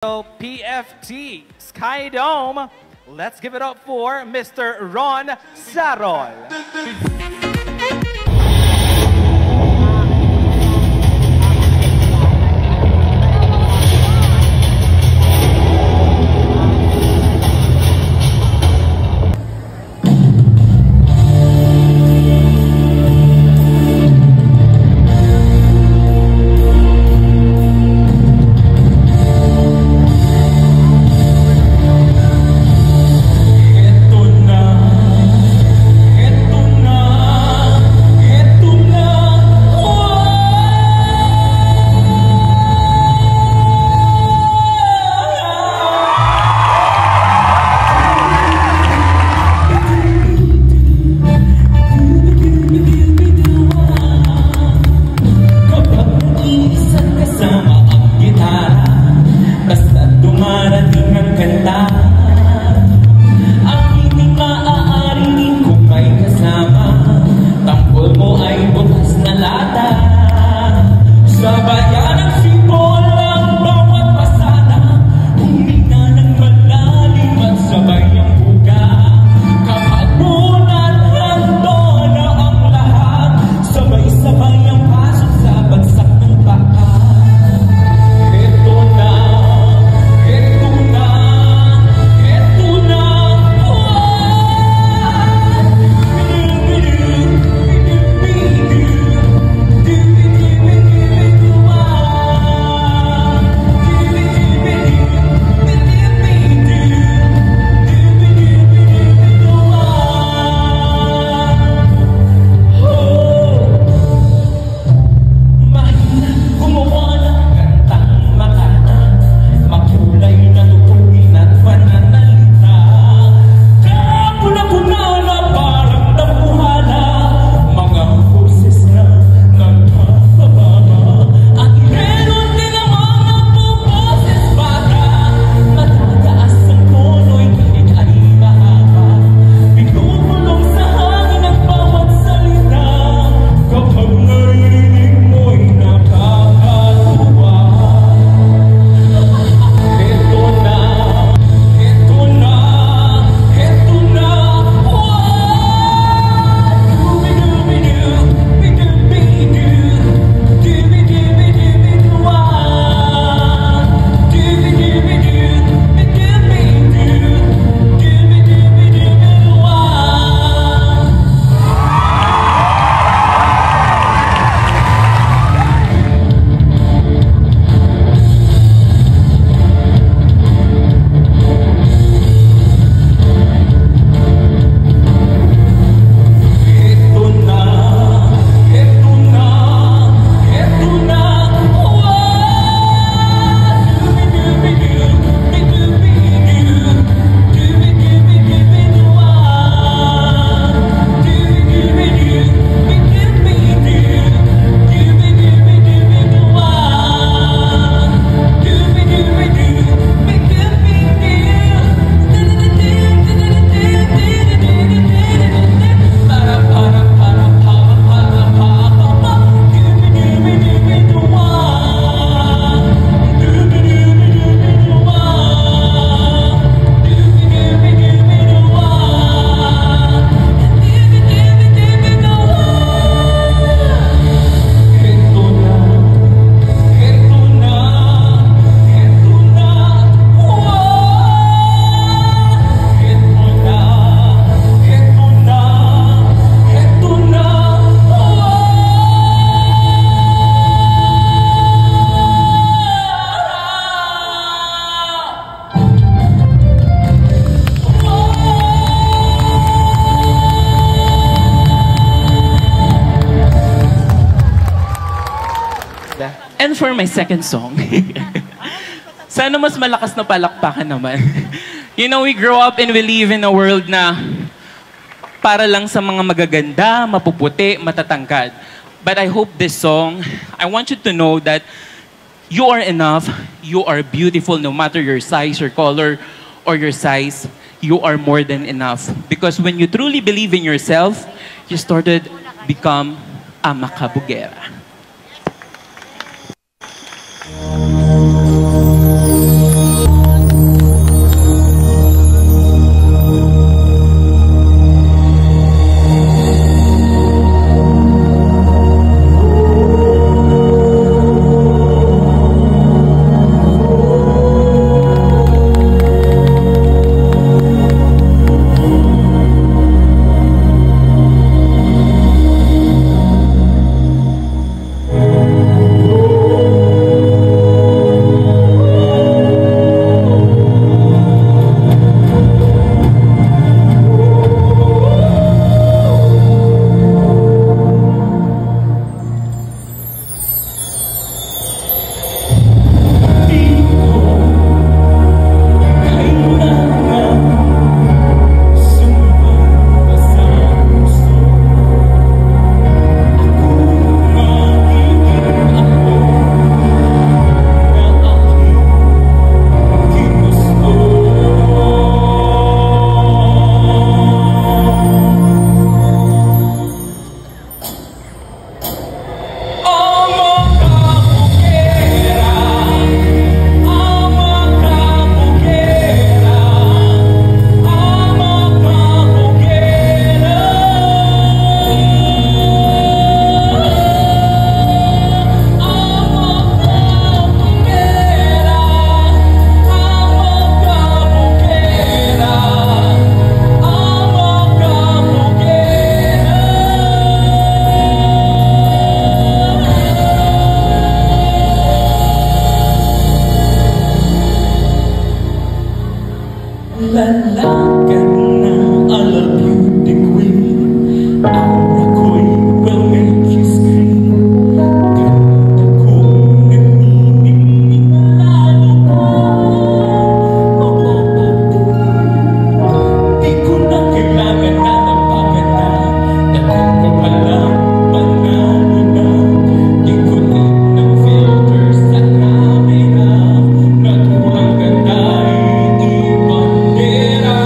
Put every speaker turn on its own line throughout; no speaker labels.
PFT Sky Dome. Let's give it up for Mr. Ron Sarol.
And for my second song, sana mas malakas na palakpakan naman. You know, we grow up and we live in a world na para lang sa mga magaganda, mapuputi, matatangkad. But I hope this song, I want you to know that you are enough, you are beautiful no matter your size, your color, or your size. You are more than enough. Because when you truly believe in yourself, you started become a makabugera. Dalaga na I love you, the queen. Aura ko'y will make you scream. Ganda kong nagniningning lalo ka mapapatid. Di ko na kailangan na magpaganda. Dahil ko palang panalo na. Di ko need ng filter sa camera. Naturang ganda'y ibandera.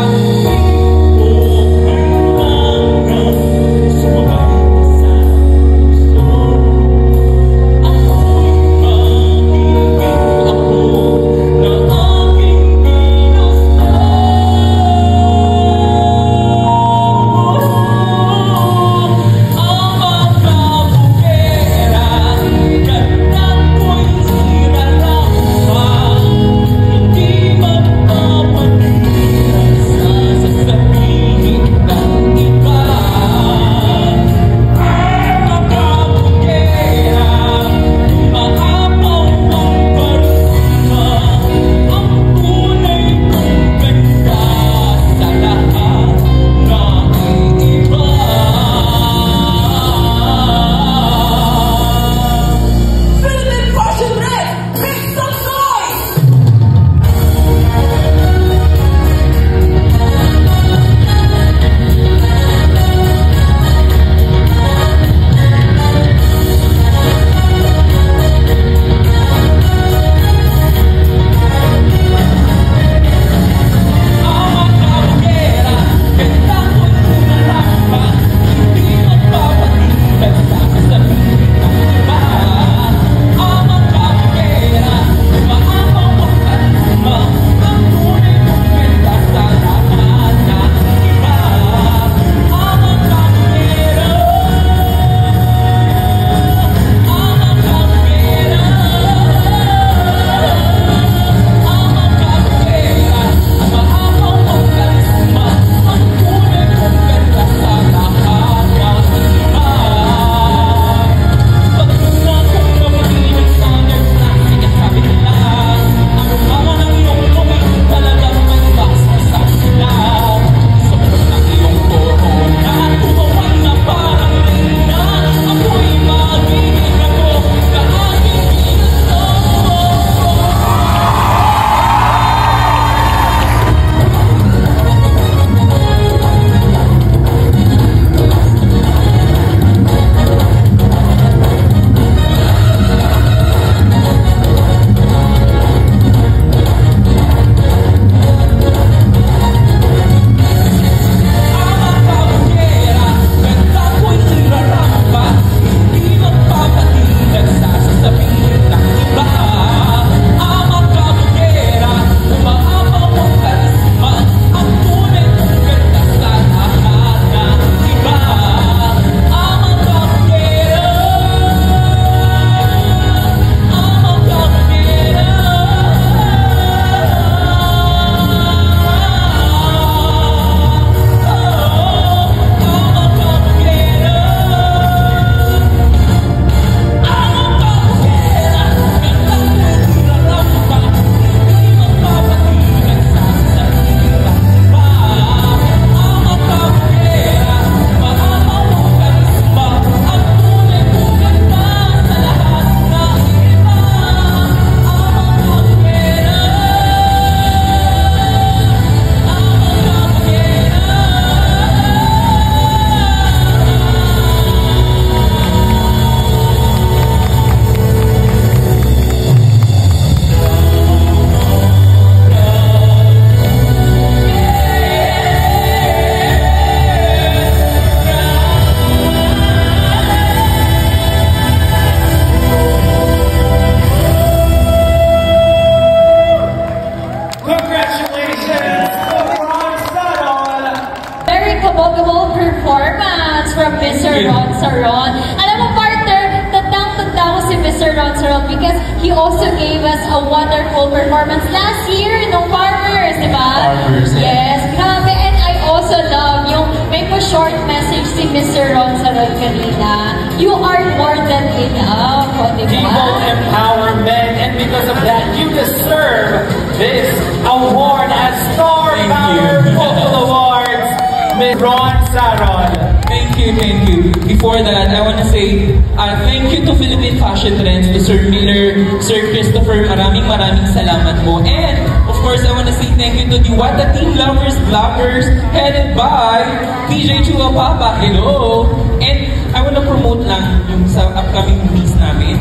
Mr. Ron Saron. Alam mo, partner, tandang-tanda ko si Mr. Ron Saron because he also gave us a wonderful performance last year nung Farmers, di ba?
Farmers,
yes. Grabe. And I also love yung may pa-short message si Mr. Ron Saron kanina. You are more than enough, di ba?
People empowerment, and because of that, you deserve this award as Star Power. Vocal Awards, Ms. Ron Saron.
Thank you, thank you. Before that, I want to say thank you to Philippine Fashion Trends, to Sir Miller, Sir Christopher, maraming salamat po. And, of course, I want to say thank you to the Wata Team Lovers Vloggers, headed by PJ Chua Papa. Hello! And I want to promote lang yung sa upcoming release namin.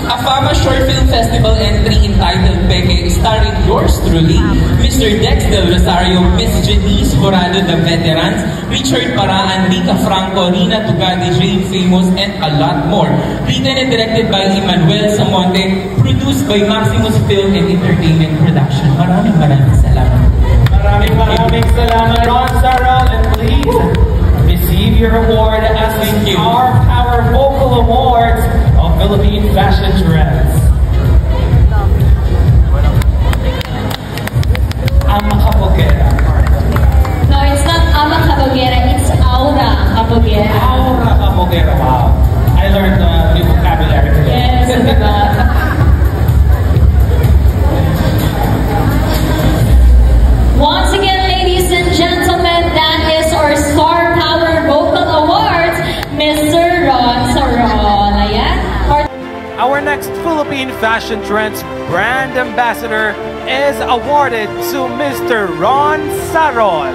A Fama Short Film Festival entry entitled Peke, starring yours truly, Mr. Dex Del Rosario, Miss Janice Horado, The Veterans, Richard Paraan, Rika Franco, Rina Tugadi, Jane Famous, and a lot more. Written and directed by Emmanuel Samonte, produced by Maximus Film and Entertainment Production. Maraming salamat.
Maraming salamat, Ron Saron, and please receive your award as the Star Power Vocal Awards of Philippine Fashion Trends. Ama Kapogera.
No, it's not Ama Kapogera, it's Aura Kapogera.
Aura Kapogera. Wow. I learned new vocabulary today.
Yes, diba? Once again, ladies and gentlemen, that is our Star Power Vocal Awards, Mr. Ron Saron. Ayan.
Our next Philippine Fashion Trends brand ambassador is awarded to Mr. Ron Saron.